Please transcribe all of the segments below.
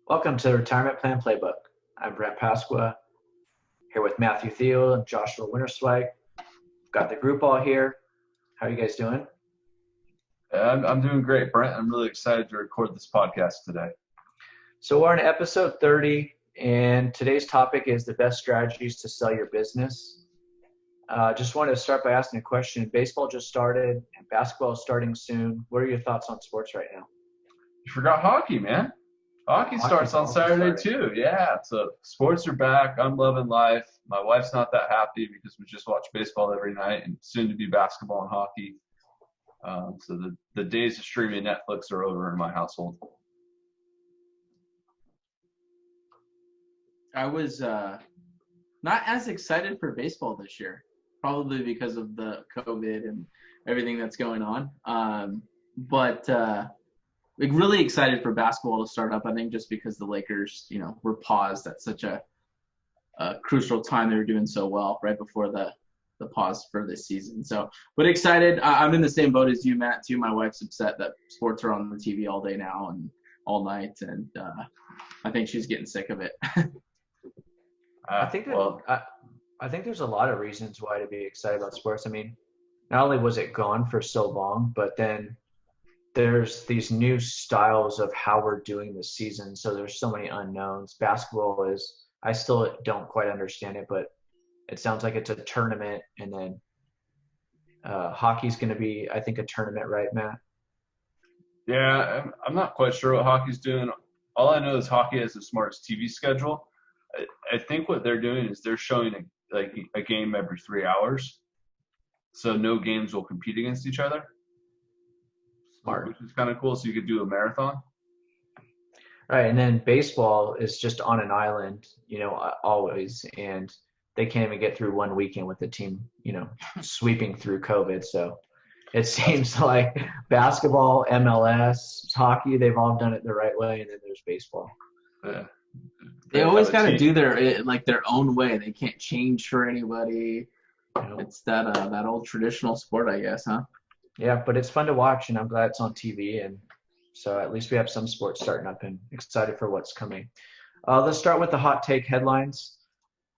Welcome to the Retirement Plan Playbook. I'm Brent Pasqua, here with Matthew Thiel and Joshua Winterswijk. Got the group all here. How are you guys doing? I'm doing great, Brent. I'm really excited to record this podcast today. So we're on episode 30, and today's topic is the best strategies to sell your business. Just wanted to start by asking a question. Baseball just started, and basketball is starting soon. What are your thoughts on sports right now? You forgot hockey, man. Hockey starts on Saturday too. Yeah, so sports are back. I'm loving life. My wife's not that happy because we just watch baseball every night and soon to be basketball and hockey. So the days of streaming Netflix are over in my household. I was not as excited for baseball this year, probably because of the COVID and everything that's going on. But like really excited for basketball to start up. I think just because the Lakers, were paused at such a crucial time. They were doing so well right before the pause for this season. So, but excited. I'm in the same boat as you, Matt, too. My wife's upset that sports are on the TV all day now and all night, and I think she's getting sick of it. I think I think there's a lot of reasons why to be excited about sports. I mean, not only was it gone for so long, but then there's these new styles of how we're doing this season. So there's so many unknowns. Basketball is, I still don't quite understand it, but it sounds like it's a tournament. And then hockey's going to be, I think, a tournament, right, Matt? Yeah, I'm not quite sure what hockey's doing. All I know is hockey has the smartest TV schedule. I think what they're doing is they're showing a game every 3 hours, so no games will compete against each other. Smart. Which is kind of cool. So you could do a marathon. Right. And then baseball is just on an island, always. And they can't even get through one weekend with the team, sweeping through COVID. So it seems like basketball, MLS, hockey, they've all done it the right way. And then there's baseball. Yeah. They always got to do their own way. They can't change for anybody. It's that old traditional sport, I guess, huh? Yeah, but it's fun to watch, and I'm glad it's on TV. And so at least we have some sports starting up and excited for what's coming. Let's start with the hot take headlines.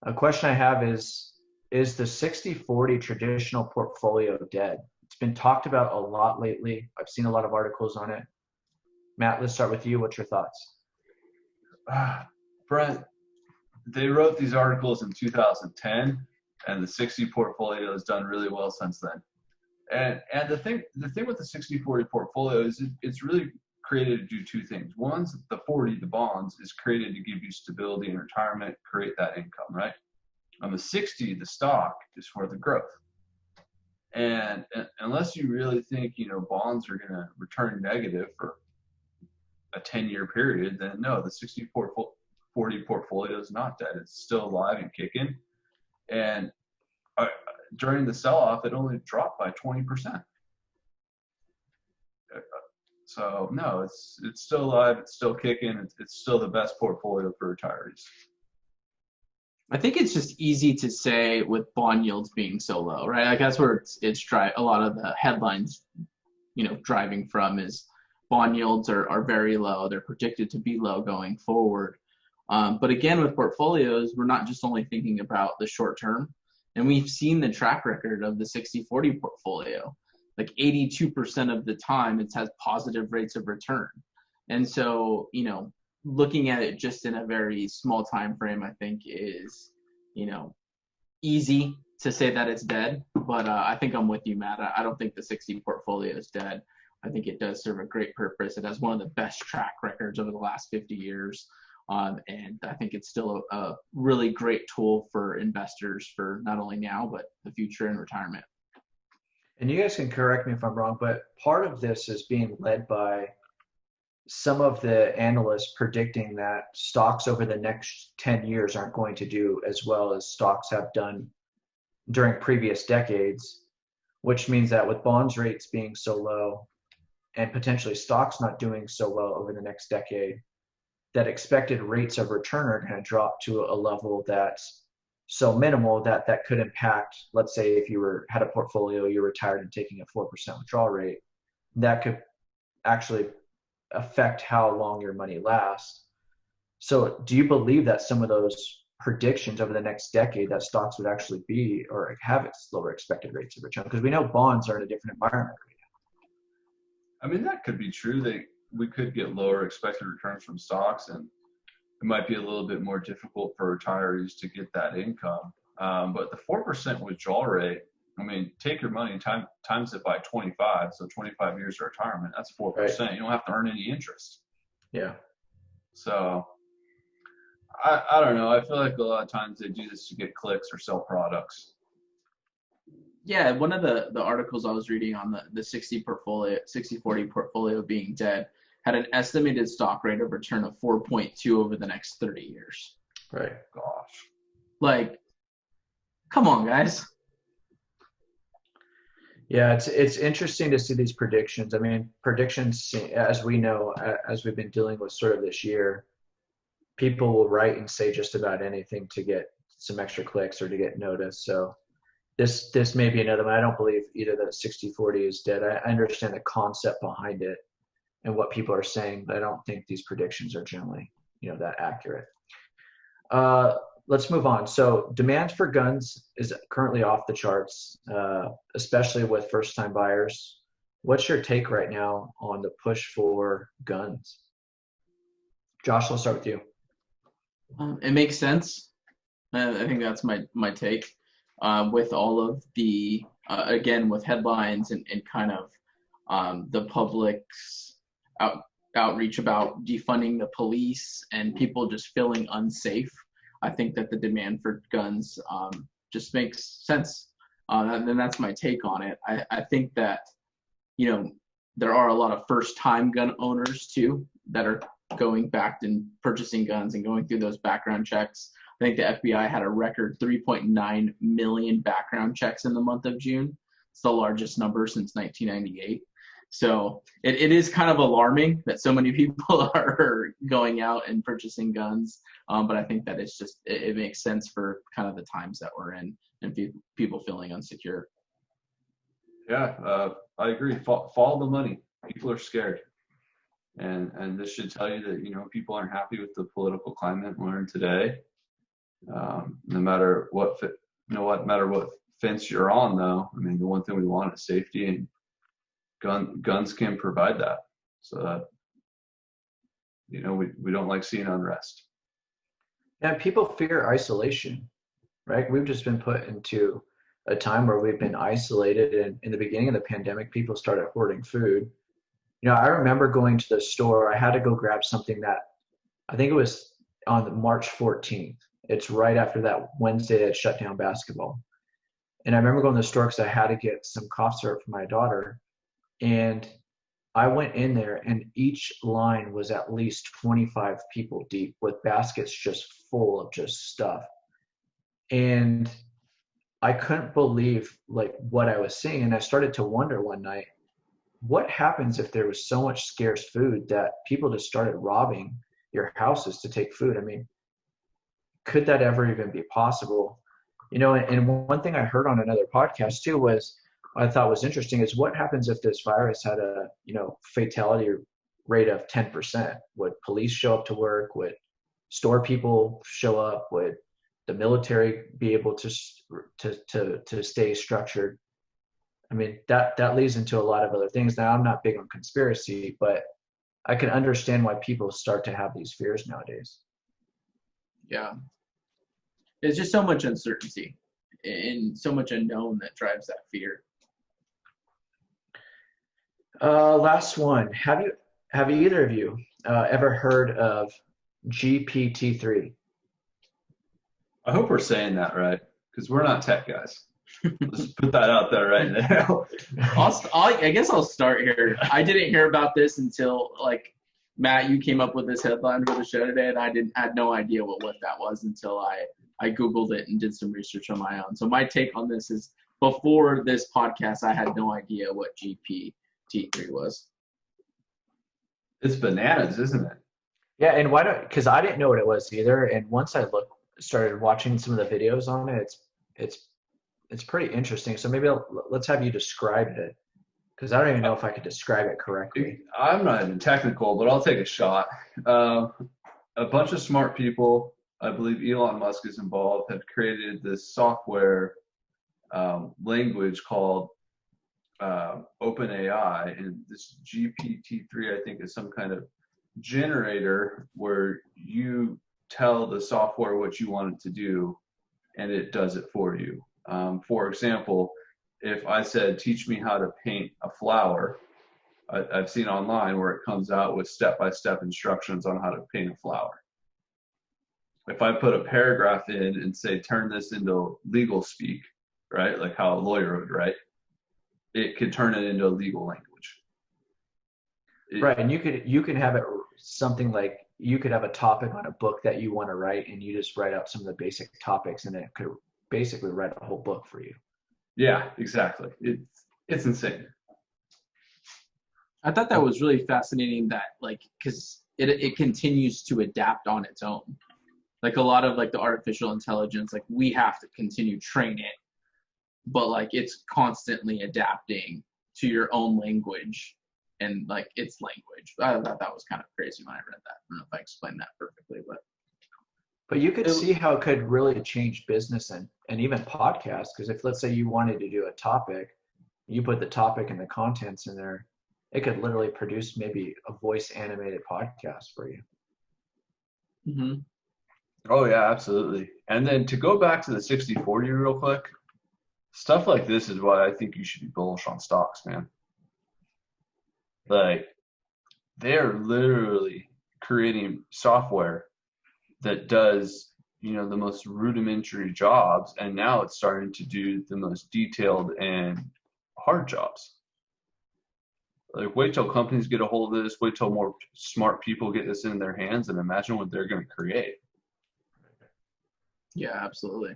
A question I have is the 60-40 traditional portfolio dead? It's been talked about a lot lately. I've seen a lot of articles on it. Matt, let's start with you. What's your thoughts? Brent, they wrote these articles in 2010, and the 60 portfolio has done really well since then. And the thing with the 60-40 portfolio is it's really created to do two things. One, the 40, the bonds, is created to give you stability in retirement, create that income, right? On the 60, the stock is for the growth. And unless you really think, bonds are going to return negative for a 10-year period, then no, the 60-40 portfolio is not dead. It's still alive and kicking. And during the sell-off, it only dropped by 20%. So no, it's still alive. It's still kicking. It's still the best portfolio for retirees. I think it's just easy to say with bond yields being so low, right? Like that's where it's a lot of the headlines, driving from is bond yields are very low. They're predicted to be low going forward. But again, with portfolios, we're not just only thinking about the short term. And we've seen the track record of the 60-40 portfolio. Like 82% of the time, it has positive rates of return. And so, looking at it just in a very small time frame, I think is, easy to say that it's dead. But I think I'm with you, Matt. I don't think the 60 portfolio is dead. I think it does serve a great purpose. It has one of the best track records over the last 50 years. And I think it's still a really great tool for investors for not only now, but the future and retirement. And you guys can correct me if I'm wrong, but part of this is being led by some of the analysts predicting that stocks over the next 10 years aren't going to do as well as stocks have done during previous decades, which means that with bonds rates being so low and potentially stocks not doing so well over the next decade, that expected rates of return are going to drop to a level that's so minimal that could impact, let's say if you had a portfolio, you're retired and taking a 4% withdrawal rate, that could actually affect how long your money lasts. So do you believe that some of those predictions over the next decade that stocks would actually be or have its lower expected rates of return? Because we know bonds are in a different environment. I mean, that could be true. We could get lower expected returns from stocks, and it might be a little bit more difficult for retirees to get that income. But the 4% withdrawal rate, I mean, take your money and times it by 25, so 25 years of retirement, that's 4%. Right. You don't have to earn any interest. Yeah. So I don't know. I feel like a lot of times they do this to get clicks or sell products. Yeah, one of the articles I was reading on the 60/40 portfolio being dead had an estimated stock rate of return of 4.2 over the next 30 years. Right. Gosh. Like, come on, guys. Yeah, it's interesting to see these predictions. I mean, predictions, as we know, as we've been dealing with sort of this year, people will write and say just about anything to get some extra clicks or to get noticed. So this may be another one. I don't believe either that 60/40 is dead. I understand the concept behind it and what people are saying, but I don't think these predictions are generally, that accurate. Let's move on. So demand for guns is currently off the charts, especially with first-time buyers. What's your take right now on the push for guns? Josh, let's start with you. It makes sense. I think that's my take. With all of the again with headlines and kind of the public's outreach about defunding the police and people just feeling unsafe, I think that the demand for guns just makes sense. And that's my take on it. I think that there are a lot of first-time gun owners too that are going back and purchasing guns and going through those background checks. I think the FBI had a record 3.9 million background checks in the month of June. It's the largest number since 1998. So it is kind of alarming that so many people are going out and purchasing guns. But I think that it's just, it makes sense for kind of the times that we're in and people feeling insecure. Yeah, I agree. Follow the money. People are scared. And this should tell you that, people aren't happy with the political climate we're in today. No matter what fence you're on, though, I mean, the one thing we want is safety, and guns can provide that. So that, we don't like seeing unrest. And people fear isolation, right? We've just been put into a time where we've been isolated, and in the beginning of the pandemic, people started hoarding food. I remember going to the store. I had to go grab something that I think it was on March 14th. It's right after that Wednesday that shut down basketball. And I remember going to the store because I had to get some cough syrup for my daughter. And I went in there, and each line was at least 25 people deep with baskets just full of just stuff. And I couldn't believe what I was seeing. And I started to wonder one night, what happens if there was so much scarce food that people just started robbing your houses to take food? I mean, could that ever even be possible? And one thing I heard on another podcast too was, I thought was interesting, is what happens if this virus had a, fatality rate of 10%? Would police show up to work? Would store people show up? Would the military be able to stay structured? I mean, that leads into a lot of other things. Now, I'm not big on conspiracy, but I can understand why people start to have these fears nowadays. Yeah. There's just so much uncertainty and so much unknown that drives that fear. Last one. Have either of you ever heard of GPT-3? I hope we're saying that right, because we're not tech guys. Let's put that out there right now. I guess I'll start here. I didn't hear about this until Matt, you came up with this headline for the show today, and I had no idea what that was until I Googled it and did some research on my own. So my take on this is, before this podcast, I had no idea what GPT-3 was. It's bananas, isn't it? Yeah, and because I didn't know what it was either. And once I started watching some of the videos on it, it's pretty interesting. So maybe let's have you describe it, because I don't even know if I could describe it correctly. I'm not even technical, but I'll take a shot. a bunch of smart people, I believe Elon Musk is involved, have created this software language called OpenAI, and this GPT-3, I think, is some kind of generator where you tell the software what you want it to do, and it does it for you. For example, if I said, teach me how to paint a flower, I've seen online where it comes out with step-by-step instructions on how to paint a flower. If I put a paragraph in and say, turn this into legal speak, right, like how a lawyer would write, it could turn it into a legal language. Right, and you can have it something like you could have a topic on a book that you want to write, and you just write out some of the basic topics, and it could basically write a whole book for you. Yeah, exactly. It's insane. I thought that was really fascinating that, like, because it continues to adapt on its own. Like a lot of like the artificial intelligence, like we have to continue train it, but like it's constantly adapting to your own language and like its language. I thought that was kind of crazy when I read that. I don't know if I explained that perfectly, But you could see how it could really change business and even podcasts. Because if, let's say, you wanted to do a topic, you put the topic and the contents in there, it could literally produce maybe a voice animated podcast for you. Mm-hmm. Oh, yeah, absolutely. And then to go back to the 60/40 real quick, stuff like this is why I think you should be bullish on stocks, man. Like, they're literally creating software that does, the most rudimentary jobs, and now it's starting to do the most detailed and hard jobs. Like, wait till companies get a hold of this, wait till more smart people get this in their hands, and imagine what they're going to create. Yeah, absolutely.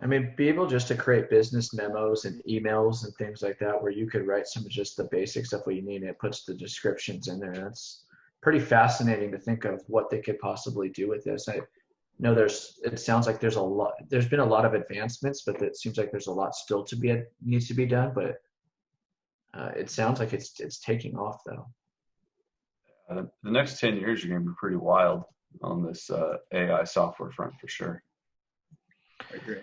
I mean, be able just to create business memos and emails and things like that, where you could write some of just the basic stuff what you need, and it puts the descriptions in there. That's pretty fascinating to think of what they could possibly do with this. I know it sounds like there's been a lot of advancements, but it seems like there's a lot still needs to be done. But it sounds like it's taking off though. The next 10 years are going to be pretty wild on this AI software front for sure. I agree.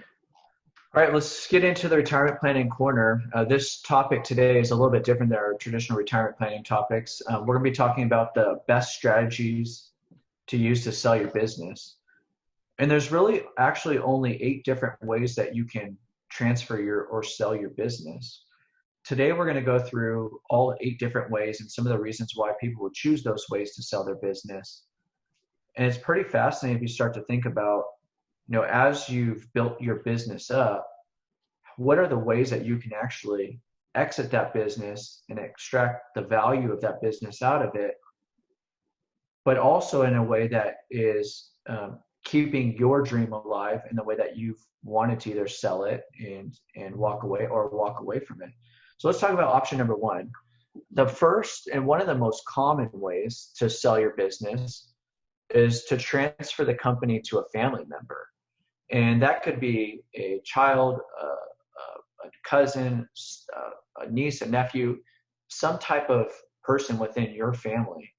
All right, let's get into the retirement planning corner. This topic today is a little bit different than our traditional retirement planning topics. We're going to be talking about the best strategies to use to sell your business. And there's really actually only 8 different ways that you can transfer or sell your business. Today, we're going to go through all 8 different ways and some of the reasons why people would choose those ways to sell their business. And it's pretty fascinating if you start to think about, as you've built your business up, what are the ways that you can actually exit that business and extract the value of that business out of it, but also in a way that is keeping your dream alive in the way that you've wanted to either sell it and walk away from it. So let's talk about option number 1. The first and one of the most common ways to sell your business is to transfer the company to a family member. And that could be a child, a cousin, a niece, a nephew, some type of person within your family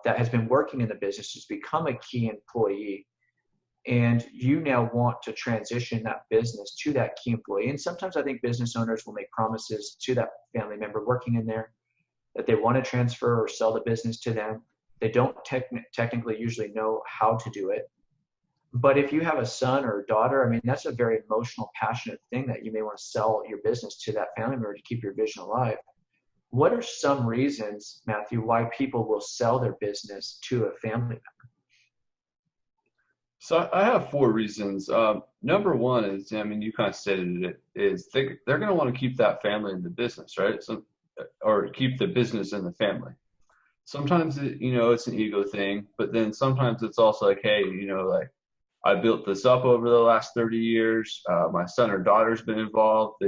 that has been working in the business, has become a key employee, and you now want to transition that business to that key employee. And sometimes I think business owners will make promises to that family member working in there that they want to transfer or sell the business to them. They don't technically usually know how to do it. But if you have a son or a daughter, I mean, that's a very emotional, passionate thing that you may want to sell your business to that family member to keep your vision alive. What are some reasons, Matthew, why people will sell their business to a family member? So I have 4 reasons. Number 1 is, you kind of stated it, is they're going to want to keep that family in the business, right? Or keep the business in the family. Sometimes it's an ego thing, but then sometimes it's also like, hey, like, I built this up over the last 30 years. My son or daughter's been involved.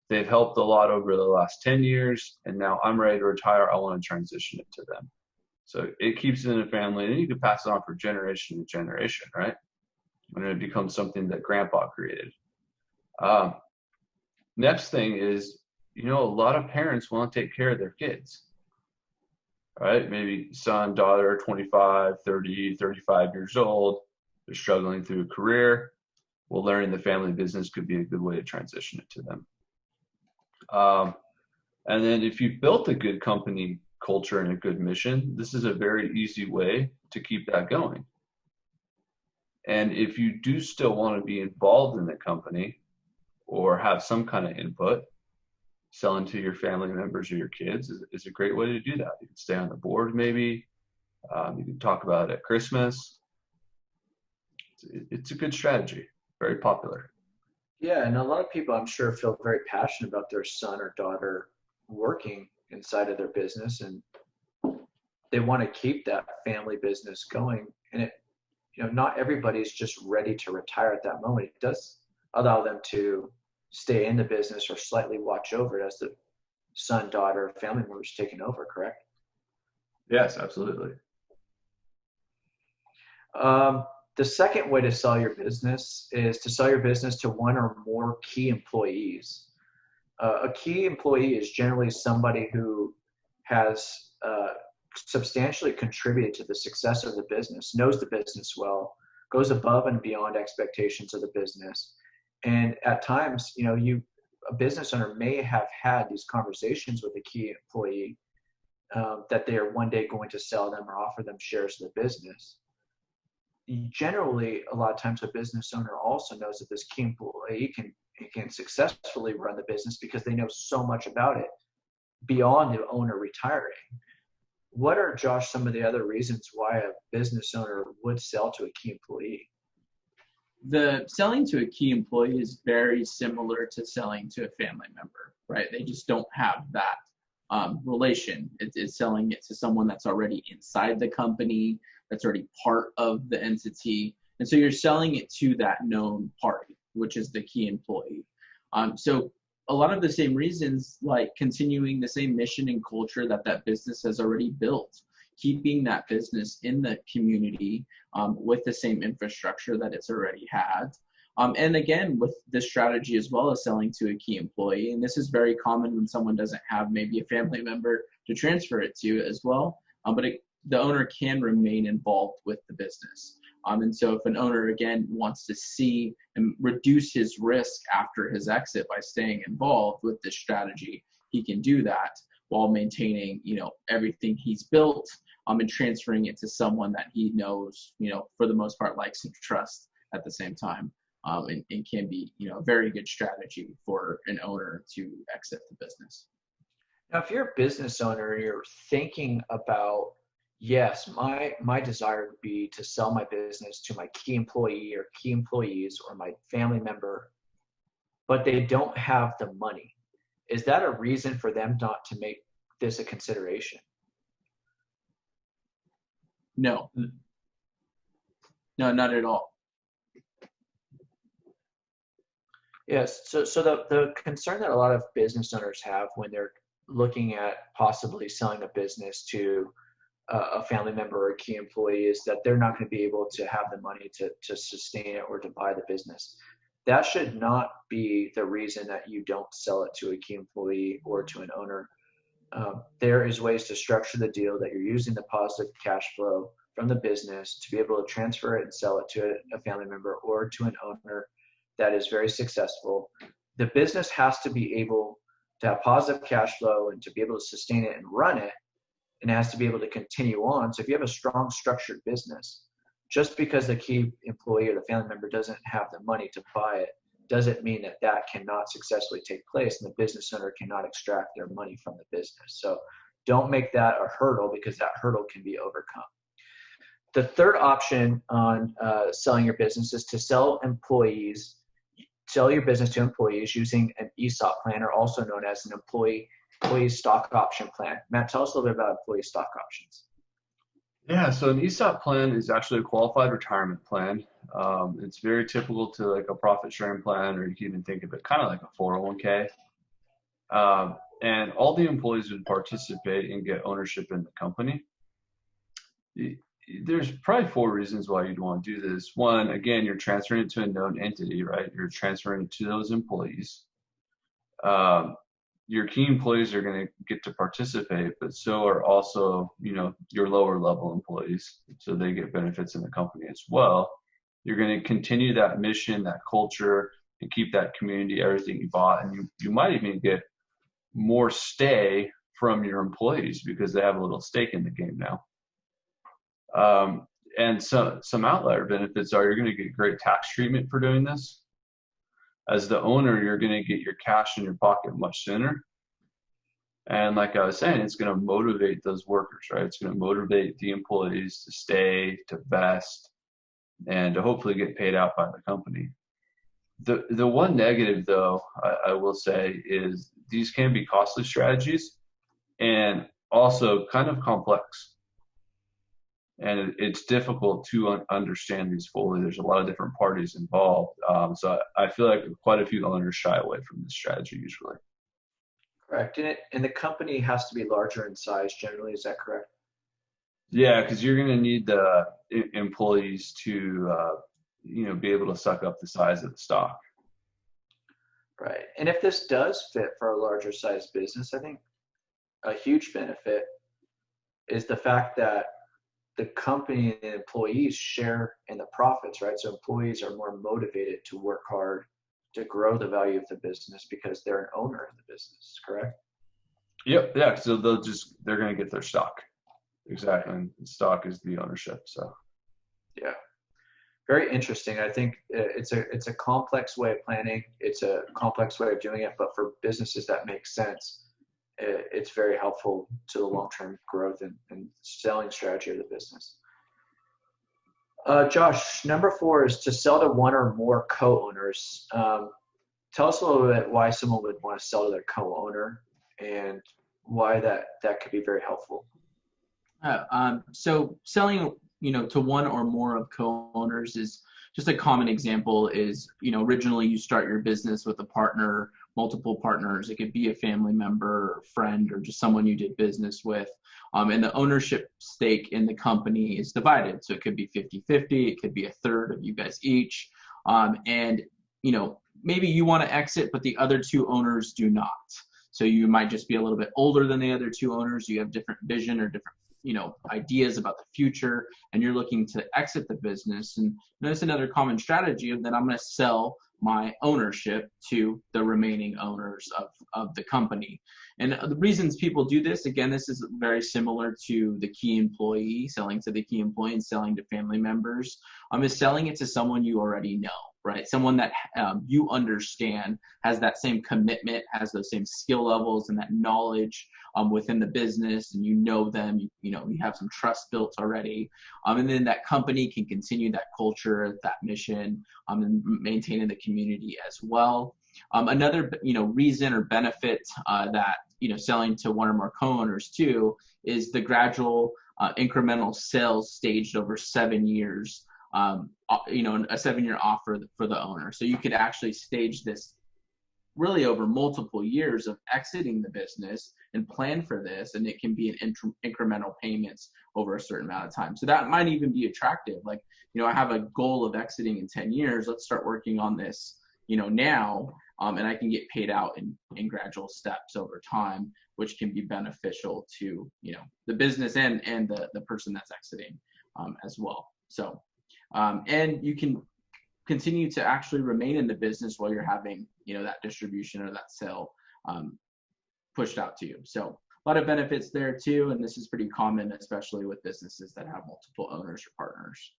They've helped a lot over the last 10 years, and now I'm ready to retire. I want to transition it to them. So it keeps it in the family, and then you can pass it on for generation to generation, right? And it becomes something that grandpa created. Next thing is, a lot of parents want to take care of their kids. right? Maybe son, daughter, 25, 30, 35 years old. They're struggling through a career. Well, learning the family business could be a good way to transition it to them. And then if you've built a good company culture and a good mission, this is a very easy way to keep that going. And if you do still want to be involved in the company or have some kind of input, selling to your family members or your kids is a great way to do that. You can stay on the board maybe. You can talk about it at Christmas. It's a good strategy, very popular. Yeah, and a lot of people I'm sure feel very passionate about their son or daughter working inside of their business, and they want to keep that family business going. And it, not everybody's just ready to retire at that moment. It does allow them to stay in the business or slightly watch over it as the son, daughter, family members taking over, correct? Yes, absolutely. The second way to sell your business is to sell your business to one or more key employees. A key employee is generally somebody who has substantially contributed to the success of the business, knows the business well, goes above and beyond expectations of the business. And at times, a business owner may have had these conversations with a key employee that they are one day going to sell them or offer them shares of the business. Generally, a lot of times a business owner also knows that this key employee can successfully run the business because they know so much about it beyond the owner retiring. What are, Josh, some of the other reasons why a business owner would sell to a key employee? The selling to a key employee is very similar to selling to a family member, right? They just don't have that relation. It's selling it to someone that's already inside the company, that's already part of the entity. And so you're selling it to that known party, which is the key employee. So a lot of the same reasons, like continuing the same mission and culture that business has already built, keeping that business in the community with the same infrastructure that it's already had. And again, with this strategy as well as selling to a key employee, and this is very common when someone doesn't have maybe a family member to transfer it to as well, but the owner can remain involved with the business. And so if an owner, again, wants to see and reduce his risk after his exit by staying involved with this strategy, he can do that while maintaining, everything he's built and transferring it to someone that he knows, for the most part, likes and trusts at the same time. And can be, a very good strategy for an owner to exit the business. Now, if you're a business owner and you're thinking about, yes, my desire would be to sell my business to my key employee or key employees or my family member, but they don't have the money, is that a reason for them not to make this a consideration? No, not at all. Yes. So the concern that a lot of business owners have when they're looking at possibly selling a business to a family member or a key employee is that they're not going to be able to have the money to sustain it or to buy the business. That should not be the reason that you don't sell it to a key employee or to an owner. There is ways to structure the deal that you're using the positive cash flow from the business to be able to transfer it and sell it to a family member or to an owner that is very successful. The business has to be able to have positive cash flow and to be able to sustain it and run it, and it has to be able to continue on. So if you have a strong structured business, just because the key employee or the family member doesn't have the money to buy it doesn't mean that cannot successfully take place and the business owner cannot extract their money from the business. So don't make that a hurdle because that hurdle can be overcome. The third option on selling your business is to sell your business to employees using an ESOP plan, or also known as an employee stock option plan. Matt, tell us a little bit about employee stock options. Yeah, so an ESOP plan is actually a qualified retirement plan. It's very typical to like a profit sharing plan, or you can even think of it kind of like a 401k. And all the employees would participate and get ownership in the company. There's probably 4 reasons why you'd want to do this. One, again, you're transferring it to a known entity, right? You're transferring it to those employees. your key employees are going to get to participate, but so are also, your lower level employees. So they get benefits in the company as well. You're going to continue that mission, that culture, and keep that community, everything you bought. And you might even get more stay from your employees because they have a little stake in the game now. And so some outlier benefits are you're going to get great tax treatment for doing this. As the owner, you're going to get your cash in your pocket much sooner. And like I was saying, it's going to motivate those workers, right? It's going to motivate the employees to stay, to vest, and to hopefully get paid out by the company. The one negative, though, I will say, is these can be costly strategies and also kind of complex. And it's difficult to understand these fully. There's a lot of different parties involved. So I feel like quite a few owners shy away from this strategy usually. Correct. And the company has to be larger in size generally. Is that correct? Yeah, because you're going to need the employees to, be able to suck up the size of the stock. Right. And if this does fit for a larger size business, I think a huge benefit is the fact that the company and the employees share in the profits, right? So employees are more motivated to work hard to grow the value of the business because they're an owner of the business, correct? Yep. Yeah. So they're going to get their stock. Exactly. And stock is the ownership. So. Yeah. Very interesting. I think it's a complex way of planning. It's a complex way of doing it, but for businesses that make sense, it's very helpful to the long-term growth and selling strategy of the business. Josh, number 4 is to sell to one or more co-owners. Tell us a little bit why someone would want to sell to their co-owner and why that could be very helpful. So selling, to one or more of co-owners is just a common example is, originally you start your business with a partner, multiple partners. It could be a family member or friend or just someone you did business with. And the ownership stake in the company is divided. So it could be 50-50. It could be a third of you guys each. And, maybe you want to exit, but the other 2 owners do not. So you might just be a little bit older than the other 2 owners. You have different vision or different ideas about the future, and you're looking to exit the business. And that's another common strategy of that I'm going to sell my ownership to the remaining owners of the company. And the reasons people do this, again, this is very similar to the key employee, selling to the key employee and selling to family members, is selling it to someone you already know, right? Someone that you understand has that same commitment, has those same skill levels and that knowledge within the business, and you know them, you have some trust built already. And then that company can continue that culture, that mission, and maintaining the community as well. Another, reason or benefit that, selling to one or more co-owners too is the gradual incremental sales staged over 7 years, a 7-year offer for the owner. So you could actually stage this really over multiple years of exiting the business and plan for this, and it can be an incremental payments over a certain amount of time. So that might even be attractive. Like, I have a goal of exiting in 10 years. Let's start working on this, now, and I can get paid out in gradual steps over time, which can be beneficial to, the business and the person that's exiting as well. So, and you can continue to actually remain in the business while you're having, that distribution or that sale pushed out to you. So a lot of benefits there too. And this is pretty common, especially with businesses that have multiple owners or partners.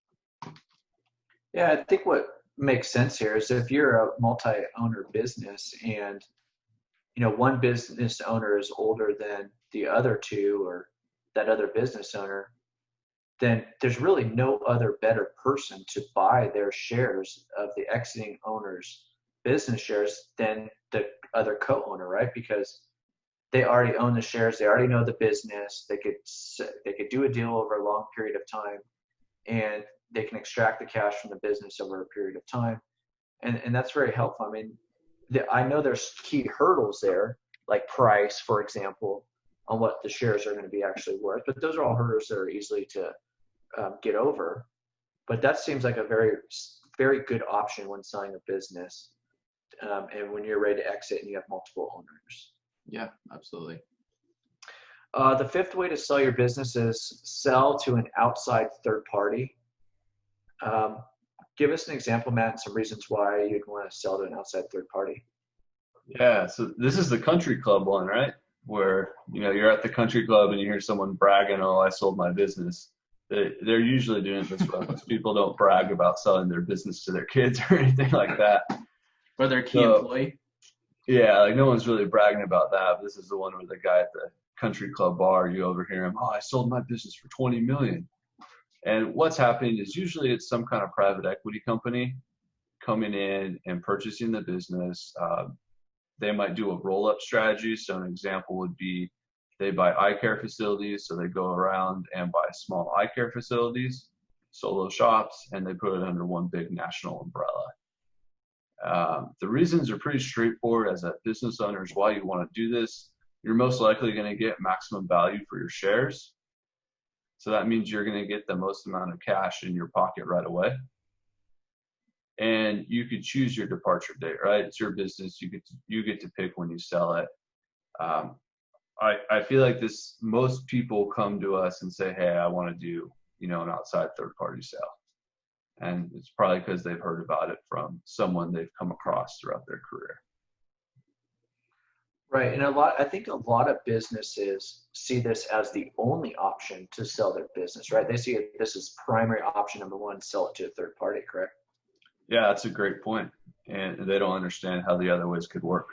Yeah, I think what makes sense here is if you're a multi-owner business and, one business owner is older than the other 2 or that other business owner, then there's really no other better person to buy their shares of the exiting owner's business shares than the other co-owner, right? Because they already own the shares, they already know the business, they could do a deal over a long period of time, and they can extract the cash from the business over a period of time, and that's very helpful. I mean, I know there's key hurdles there, like price, for example, on what the shares are going to be actually worth, but those are all hurdles that are easily to get over. But that seems like a very, very good option when selling a business, and when you're ready to exit and you have multiple owners. Yeah, absolutely. The fifth way to sell your business is sell to an outside third party. Um, Give us an example, Matt, and some reasons why you'd want to sell to an outside third party. Yeah, so this is the country club one, right? Where, you're at the country club and you hear someone bragging, "Oh, I sold my business." They're usually doing it this way. Most people don't brag about selling their business to their kids or anything like that. Or their key So, employee. yeah, like no one's really bragging about that. But this is the one where the guy at the country club bar, you overhear him, "Oh, I sold my business for 20 million." And what's happening is usually it's some kind of private equity company coming in and purchasing the business. They might do a roll-up strategy. So an example would be they buy eye care facilities. So they go around and buy small eye care facilities, solo shops, and they put it under one big national umbrella. The reasons are pretty straightforward as a business owner is why you want to do this. You're most likely going to get maximum value for your shares. So that means you're going to get the most amount of cash in your pocket right away. And you could choose your departure date, right? It's your business. You get to pick when you sell it. Um, I feel like most people come to us and say, "Hey, I want to do, an outside third party sale." And it's probably because they've heard about it from someone they've come across throughout their career. Right, and I think a lot of businesses see this as the only option to sell their business, right? They see it, this is primary option number one, sell it to a third party, correct? Yeah, that's a great point. And they don't understand how the other ways could work.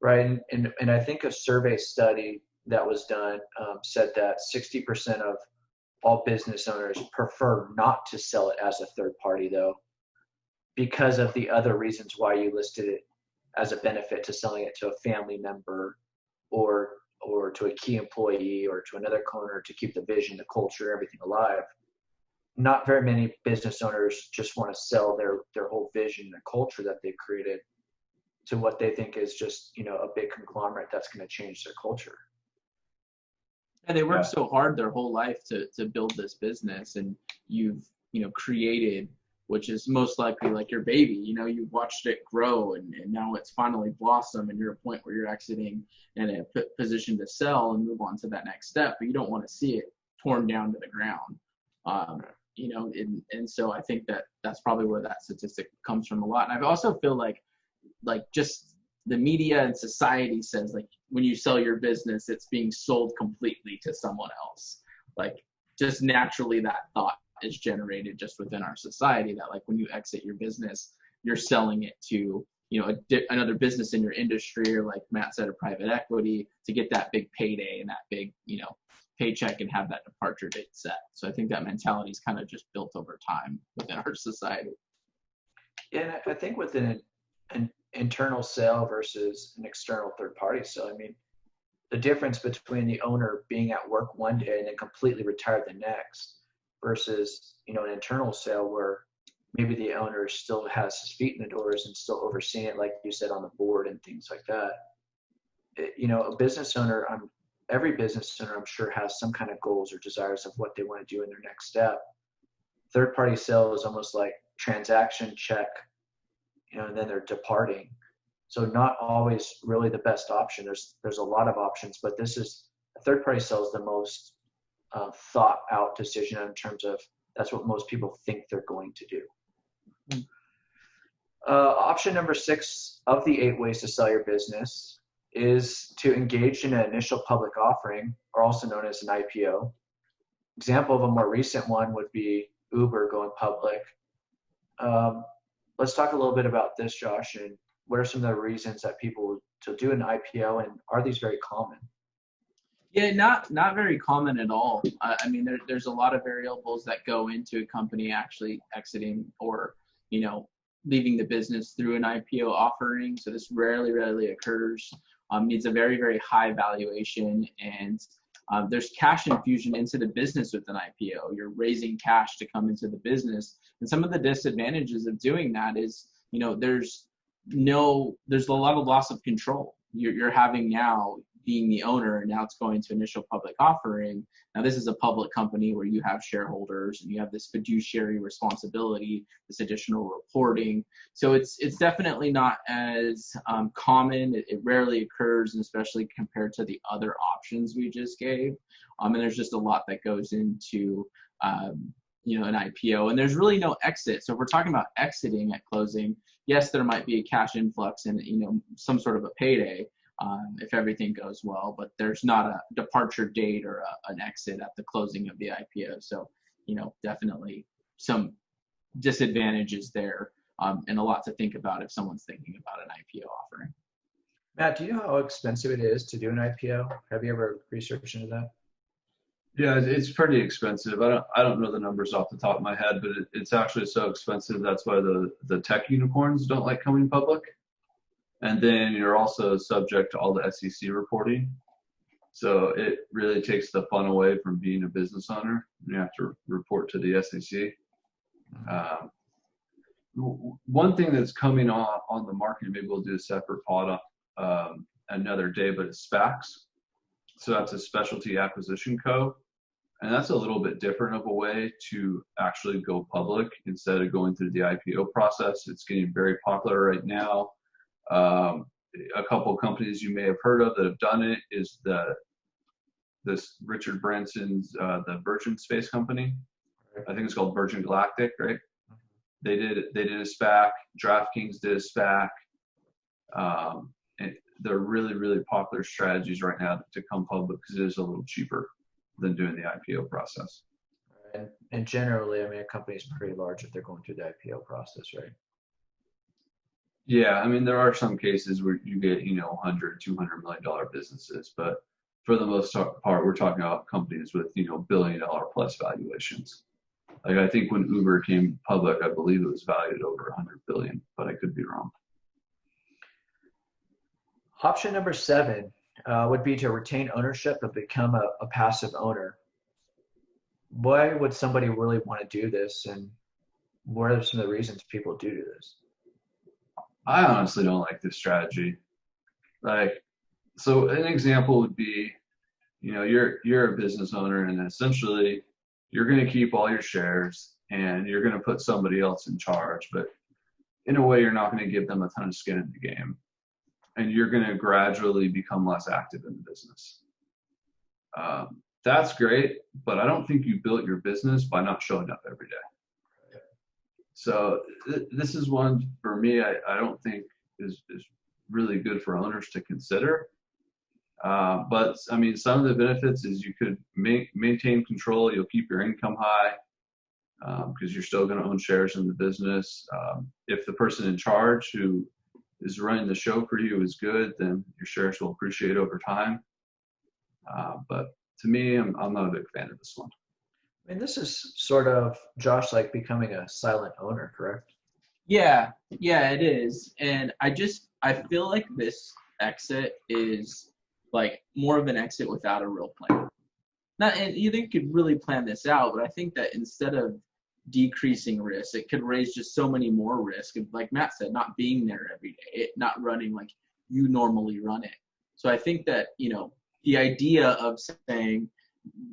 Right, and I think a survey study that was done said that 60% of all business owners prefer not to sell it as a third party, though, because of the other reasons why you listed it as a benefit to selling it to a family member or to a key employee or to another owner to keep the vision, the culture, everything alive. Not very many business owners just want to sell their whole vision, the culture that they've created to what they think is just, a big conglomerate that's going to change their culture. And they work Yeah. so hard their whole life to build this business, and you've created, which is most likely like your baby. You've watched it grow, and now it's finally blossomed, and you're at a point where you're exiting and in a position to sell and move on to that next step. But you don't want to see it torn down to the ground. And so I think that's probably where that statistic comes from a lot. And I also feel like just the media and society says, like, when you sell your business, it's being sold completely to someone else. Like, just naturally that thought is generated just within our society that, like, when you exit your business, you're selling it to, another business in your industry, or, like Matt said, a private equity, to get that big payday and that big, paycheck and have that departure date set. So I think that mentality is kind of just built over time within our society. Yeah, and I think with an internal sale versus an external third party sale, I mean, the difference between the owner being at work one day and then completely retired the next versus, an internal sale where maybe the owner still has his feet in the doors and still overseeing it, like you said, on the board and things like that. A business owner, every business owner, I'm sure, has some kind of goals or desires of what they want to do in their next step. Third party sale is almost like transaction check, and then they're departing. So not always really the best option. There's a lot of options, but a third party sale is the most thought out decision in terms of that's what most people think they're going to do. Option number 6 of the 8 ways to sell your business is to engage in an initial public offering, or also known as an IPO. Example of a more recent one would be Uber going public. Let's talk a little bit about this, Josh, and what are some of the reasons that people to do an IPO, and are these very common? Yeah, not very common at all. I mean, there's a lot of variables that go into a company actually exiting or, leaving the business through an IPO offering. So this rarely occurs. Needs a very, very high valuation, and there's cash infusion into the business with an IPO. You're raising cash to come into the business. And some of the disadvantages of doing that is, there's a lot of loss of control. You're having now, being the owner, and now it's going to initial public offering. Now this is a public company where you have shareholders and you have this fiduciary responsibility, this additional reporting. So it's definitely not as common. It rarely occurs, and especially compared to the other options we just gave. And there's just a lot that goes into an IPO, and there's really no exit. So if we're talking about exiting at closing, yes, there might be a cash influx and some sort of a payday if everything goes well, but there's not a departure date or an exit at the closing of the IPO. So definitely some disadvantages there, and a lot to think about if someone's thinking about an IPO offering. Matt, do you know how expensive it is to do an IPO? Have you ever researched into that? Yeah, it's pretty expensive. I don't know the numbers off the top of my head, but it's actually so expensive. That's why the tech unicorns don't like coming public. And then you're also subject to all the SEC reporting. So it really takes the fun away from being a business owner. You have to report to the SEC. One thing that's coming on the market, maybe we'll do a separate pod another day, but it's SPACs. So that's a specialty acquisition co. And that's a little bit different of a way to actually go public instead of going through the IPO process. It's getting very popular right now. A couple of companies you may have heard of that have done it is this Richard Branson's the Virgin Space Company. I think it's called Virgin Galactic, right? They did a SPAC. DraftKings did a SPAC. And they're really, really popular strategies right now to come public because it is a little cheaper than doing the IPO process. And generally, I mean, a company is pretty large if they're going through the IPO process, right? Yeah, I mean, there are some cases where you get, $100, $200 million businesses, but for the most part, we're talking about companies with, billion-dollar plus valuations. Like I think when Uber came public, I believe it was valued over 100 billion, but I could be wrong. Option number 7 would be to retain ownership and become a passive owner. Why would somebody really want to do this, and what are some of the reasons people do this? I honestly don't like this strategy. So an example would be, you're a business owner, and essentially you're going to keep all your shares and you're going to put somebody else in charge, but in a way you're not going to give them a ton of skin in the game, and you're going to gradually become less active in the business. That's great, but I don't think you built your business by not showing up every day. So this is one for me I don't think is really good for owners to consider. But I mean, some of the benefits is you could maintain control. You'll keep your income high because you're still going to own shares in the business. If the person in charge who is running the show for you is good, then your shares will appreciate over time. But to me, I'm not a big fan of this one. I mean, this is sort of, Josh, like becoming a silent owner, correct? Yeah, it is. And I feel like this exit is like more of an exit without a real plan. And you could really plan this out, but I think that instead of decreasing risk, it could raise just so many more risk. Like Matt said, not being there every day, it not running like you normally run it. So I think that, the idea of saying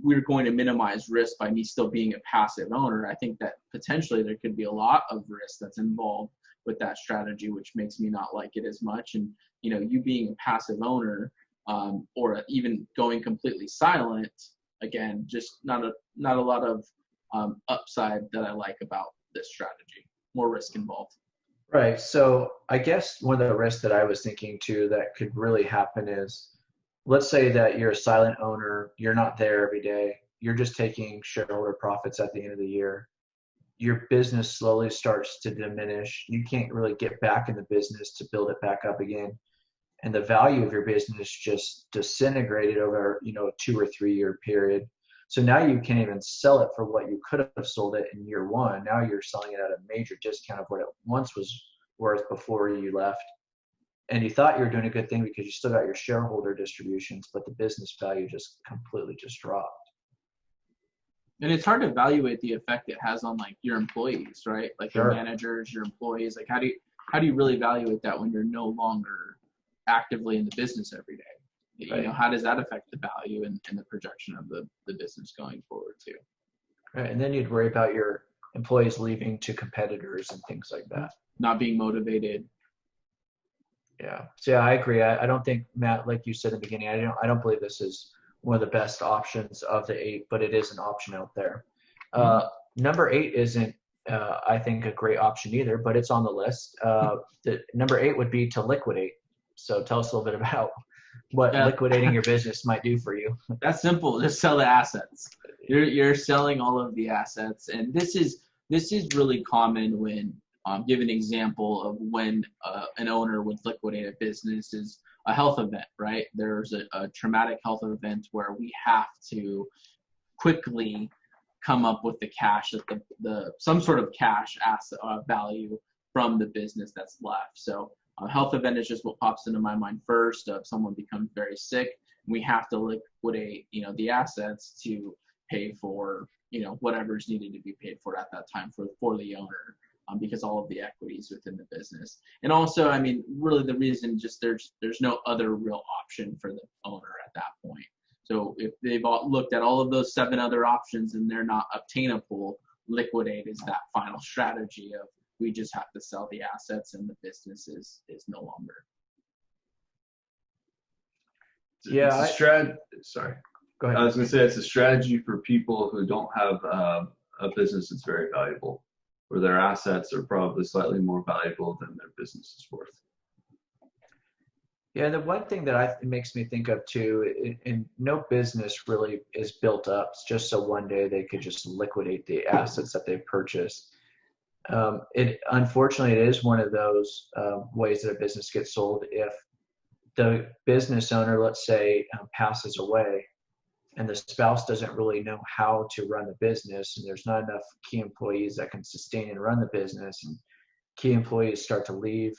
we're going to minimize risk by me still being a passive owner, I think that potentially there could be a lot of risk that's involved with that strategy, which makes me not like it as much. And, you being a passive owner, or even going completely silent, again, just not a lot of upside that I like about this strategy. More risk involved. Right. So I guess one of the risks that I was thinking too that could really happen is, let's say that you're a silent owner, you're not there every day, you're just taking shareholder profits at the end of the year. Your business slowly starts to diminish. You can't really get back in the business to build it back up again. And the value of your business just disintegrated over, a 2 or 3 year period. So now you can't even sell it for what you could have sold it in year one. Now you're selling it at a major discount of what it once was worth before you left. And you thought you were doing a good thing because you still got your shareholder distributions, but the business value just completely just dropped. And it's hard to evaluate the effect it has on like your employees, right? Like Sure. Your managers, your employees. Like how do you really evaluate that when you're no longer actively in the business every day? Right. how does that affect the value and the projection of the business going forward too? Right. And then you'd worry about your employees leaving to competitors and things like that. Not being motivated. Yeah. So yeah, I agree. I don't think, Matt, like you said in the beginning, I don't believe this is one of the best options of the 8, but it is an option out there. Number 8 isn't, I think, a great option either, but it's on the list. The number 8 would be to liquidate. So tell us a little bit about what liquidating your business might do for you. That's simple. Just sell the assets. You're selling all of the assets, and this is really common when give an example of when an owner would liquidate a business is a health event, right? There's a traumatic health event where we have to quickly come up with the cash, the some sort of cash asset value from the business that's left. So a health event is just what pops into my mind first. If someone becomes very sick, we have to liquidate, the assets to pay for, whatever is needed to be paid for at that time for the owner, because all of the equities within the business. And also, really the reason just there's no other real option for the owner at that point. So if they've looked at all of those 7 other options and they're not obtainable, liquidate is that final strategy of we just have to sell the assets and the business is no longer. Yeah. Sorry. Go ahead. I was going to say it's a strategy for people who don't have a business that's very valuable, where their assets are probably slightly more valuable than their business is worth. Yeah, the one thing that it makes me think of too, and no business really is built up just so one day they could just liquidate the assets that they've purchased. Unfortunately, it is one of those ways that a business gets sold. If the business owner, let's say, passes away, and the spouse doesn't really know how to run the business, and there's not enough key employees that can sustain and run the business, and key employees start to leave,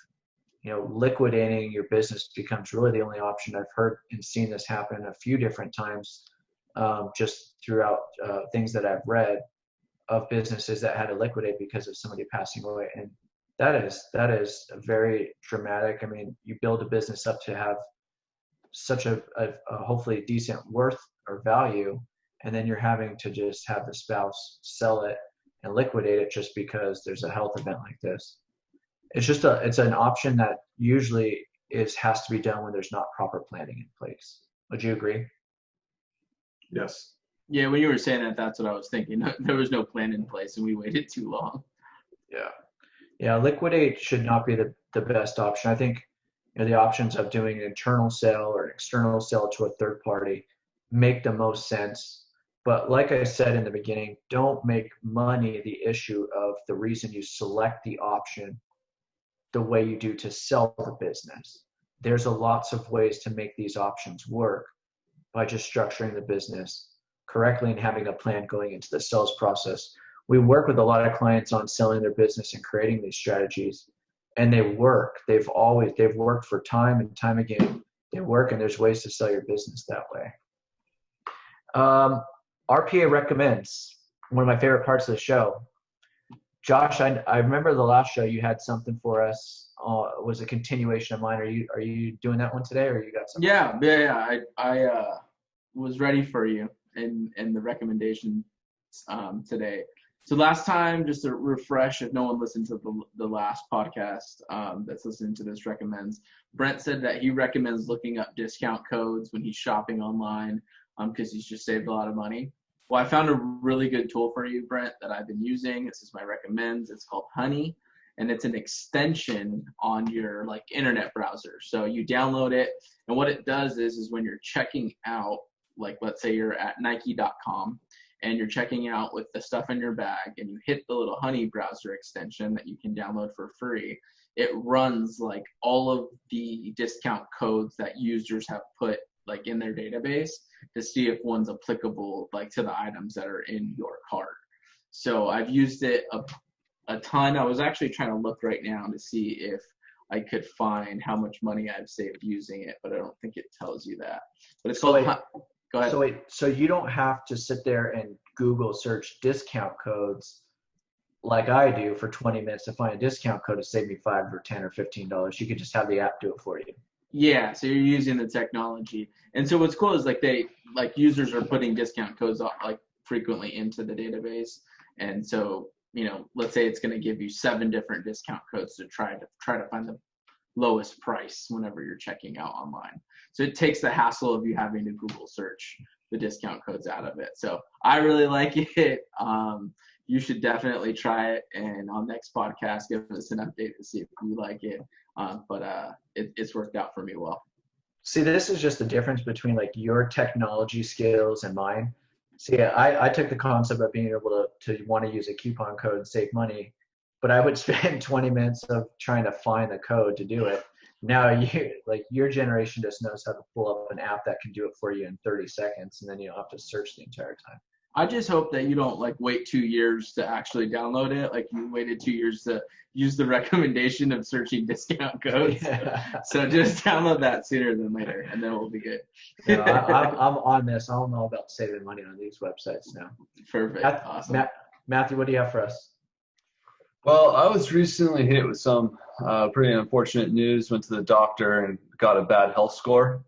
liquidating your business becomes really the only option. I've heard and seen this happen a few different times, just throughout things that I've read of businesses that had to liquidate because of somebody passing away. And that is very dramatic. You build a business up to have such a hopefully decent worth or value, and then you're having to just have the spouse sell it and liquidate it just because there's a health event like this. It's an option that usually has to be done when there's not proper planning in place. Would you agree? Yes. Yeah, when you were saying that, that's what I was thinking. There was no plan in place, and we waited too long. Yeah. Liquidate should not be the best option. I think the options of doing an internal sale or an external sale to a third party make the most sense. But like I said in the beginning, don't make money the issue of the reason you select the option the way you do to sell the business. There's lots of ways to make these options work by just structuring the business correctly and having a plan going into the sales process. We work with a lot of clients on selling their business and creating these strategies, and they work. They've worked for time and time again. They work, and there's ways to sell your business that way. RPA recommends, one of my favorite parts of the show. Josh, I remember the last show you had something for us. Was a continuation of mine. Are you doing that one today, or you got something? Yeah. I was ready for you in the recommendation today. So last time, just to refresh, if no one listened to the last podcast that's listening to this recommends, Brent said that he recommends looking up discount codes when he's shopping online because he's just saved a lot of money. Well, I found a really good tool for you, Brent, that I've been using. This is my recommends. It's called Honey, and it's an extension on your internet browser. So you download it, and what it does is when you're checking out, let's say you're at Nike.com, and you're checking out with the stuff in your bag, and you hit the little Honey browser extension that you can download for free, it runs all of the discount codes that users have put in their database to see if one's applicable to the items that are in your cart. So I've used it a ton. I was actually trying to look right now to see if I could find how much money I've saved using it, but I don't think it tells you that. But it's called Go ahead. So you don't have to sit there and Google search discount codes like I do for 20 minutes to find a discount code to save me $5 or $10 or $15. You could just have the app do it for you. Yeah, so you're using the technology. And so what's cool is users are putting discount codes like frequently into the database. And so, let's say it's going to give you 7 different discount codes to try to find the lowest price whenever you're checking out online. So it takes the hassle of you having to Google search the discount codes out of it. So I really like it. You should definitely try it, and on next podcast, give us an update to see if you like it. It's worked out for me well. See, this is just the difference between like your technology skills and mine. See, I took the concept of being able to want to use a coupon code and save money, but I would spend 20 minutes of trying to find the code to do it. Now your generation just knows how to pull up an app that can do it for you in 30 seconds, and then you don't have to search the entire time. I just hope that you don't wait 2 years to actually download it. Like you waited 2 years to use the recommendation of searching discount codes. Yeah. So just download that sooner than later, and then we'll be good. No, I'm on this. I'm all about saving money on these websites now. Perfect. Awesome. Matthew, what do you have for us? Well, I was recently hit with some pretty unfortunate news. Went to the doctor and got a bad health score.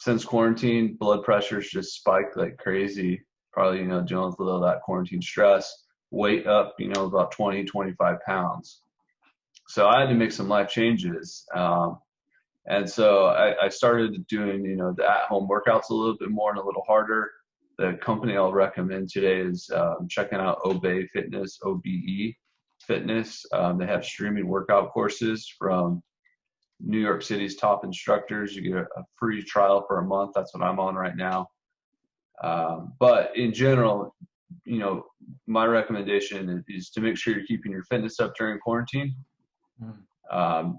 Since quarantine, blood pressure's just spiked like crazy. Probably, dealing with a little of that quarantine stress. Weight up, about 20, 25 pounds. So I had to make some life changes. And so I started doing, the at-home workouts a little bit more and a little harder. The company I'll recommend today is checking out Obey Fitness, OBE Fitness. They have streaming workout courses from New York City's top instructors. You get a free trial for a month. That's what I'm on right now. But in general, my recommendation is to make sure you're keeping your fitness up during quarantine.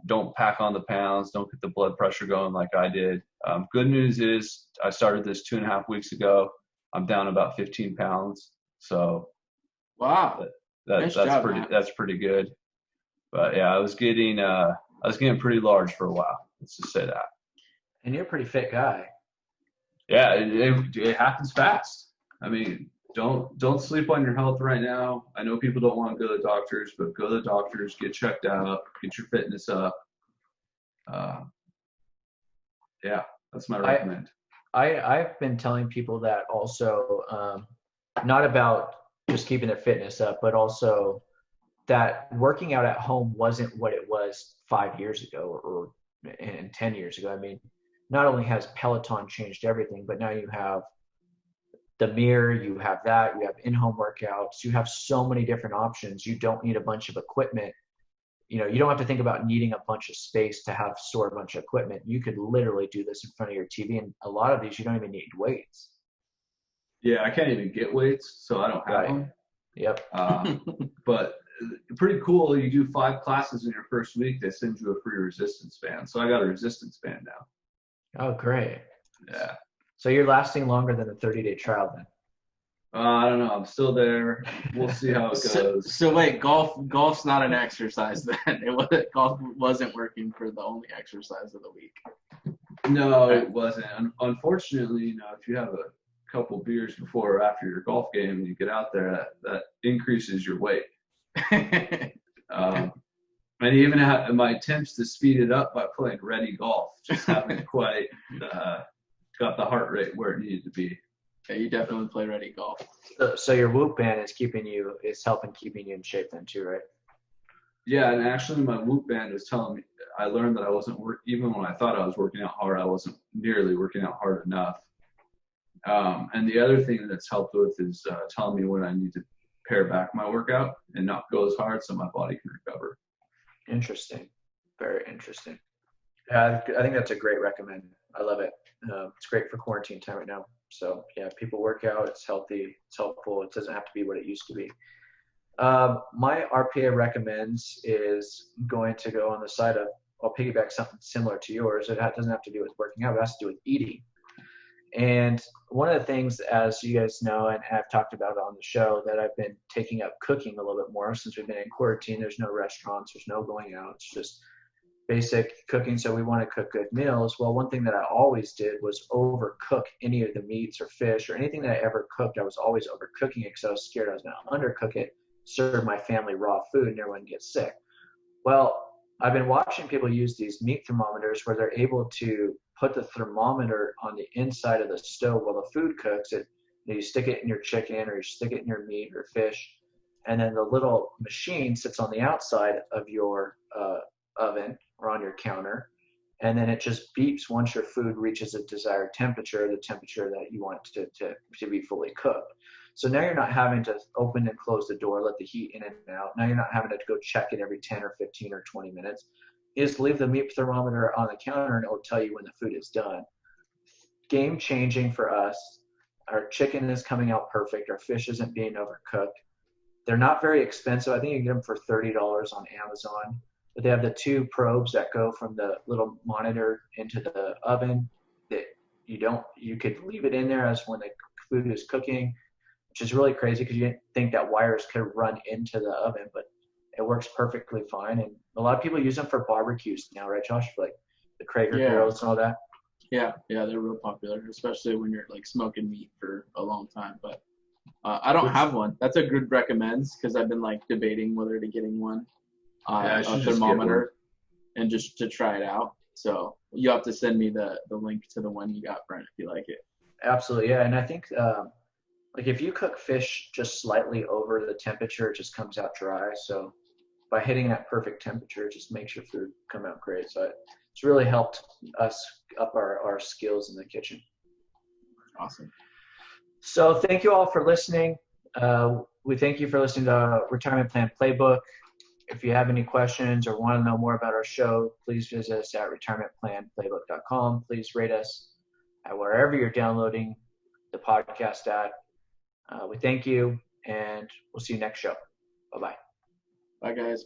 Don't pack on the pounds. Don't get the blood pressure going like I did. Good news is I started this 2.5 weeks ago. I'm down about 15 pounds. So wow, that's pretty good. But yeah, I was getting pretty large for a while. Let's just say that. And you're a pretty fit guy. Yeah, it happens fast. I mean, don't sleep on your health right now. I know people don't want to go to the doctors, but go to the doctors, get checked out, get your fitness up. Yeah, that's my recommend. I've been telling people that also, not about just keeping their fitness up, but also that working out at home wasn't what it was 5 years ago and 10 years ago. I mean, not only has Peloton changed everything, but now you have the mirror, you have in-home workouts, you have so many different options. You don't need a bunch of equipment. You don't have to think about needing a bunch of space to store a bunch of equipment. You could literally do this in front of your TV, and a lot of these you don't even need weights. Yeah, I can't even get weights, so I don't have them. Yep. But pretty cool. You do 5 classes in your first week, they send you a free resistance band. So I got a resistance band now. Oh, great. Yeah. So you're lasting longer than a 30-day trial then? I don't know. I'm still there. We'll see how it goes. So wait, golf's not an exercise then? Golf wasn't working for the only exercise of the week. No, it wasn't. Unfortunately, if you have a couple beers before or after your golf game and you get out there, that increases your weight. And even my attempts to speed it up by playing ready golf just haven't quite got the heart rate where it needed to be. Yeah, you definitely play ready golf. So your Whoop band is helping keeping you in shape then too, right? Yeah, and actually my Whoop band was telling me, I learned that I wasn't even when I thought I was working out hard, I wasn't nearly working out hard enough. And the other thing that's helped with is telling me when I need to pare back my workout and not go as hard so my body can recover. Interesting. Very interesting. Yeah, I think that's a great recommend. I love it. It's great for quarantine time right now. So yeah, people work out. It's healthy. It's helpful. It doesn't have to be what it used to be. My RPA recommends is going to go on the side of, I'll piggyback something similar to yours. It doesn't have to do with working out. It has to do with eating. And one of the things, as you guys know, and I've talked about on the show, that I've been taking up cooking a little bit more since we've been in quarantine. There's no restaurants. There's no going out. It's just basic cooking. So we want to cook good meals. Well, one thing that I always did was overcook any of the meats or fish or anything that I ever cooked. I was always overcooking it because I was scared I was going to undercook it, serve my family raw food, and everyone gets sick. Well, I've been watching people use these meat thermometers where they're able to put the thermometer on the inside of the stove while the food cooks. You stick it in your chicken or you stick it in your meat or fish, and then the little machine sits on the outside of your oven or on your counter, and then it just beeps once your food reaches a desired temperature, the temperature that you want it to be fully cooked. So now you're not having to open and close the door, let the heat in and out. Now you're not having to go check it every 10 or 15 or 20 minutes. You just leave the meat thermometer on the counter and it will tell you when the food is done. Game changing for us. Our chicken is coming out perfect. Our fish isn't being overcooked. They're not very expensive. I think you can get them for $30 on Amazon. But they have the two probes that go from the little monitor into the oven that you could leave it in there as when the food is cooking, which is really crazy because you didn't think that wires could run into the oven, but it works perfectly fine. And a lot of people use them for barbecues now, right, Josh? Like the Krager grills and all that. Yeah, they're real popular, especially when you're like smoking meat for a long time. But I don't have one. That's a good recommends because I've been like debating whether to getting one, I a should just get thermometer, and just to try it out. So you have to send me the link to the one you got, Brent, if you like it. Absolutely, yeah. And I think like if you cook fish just slightly over the temperature, it just comes out dry. So by hitting that perfect temperature, it just makes your food come out great. So it's really helped us up our skills in the kitchen. Awesome. So thank you all for listening. We thank you for listening to Retirement Plan Playbook. If you have any questions or want to know more about our show, please visit us at retirementplanplaybook.com. Please rate us at wherever you're downloading the podcast at. We thank you, and we'll see you next show. Bye-bye. Bye, guys.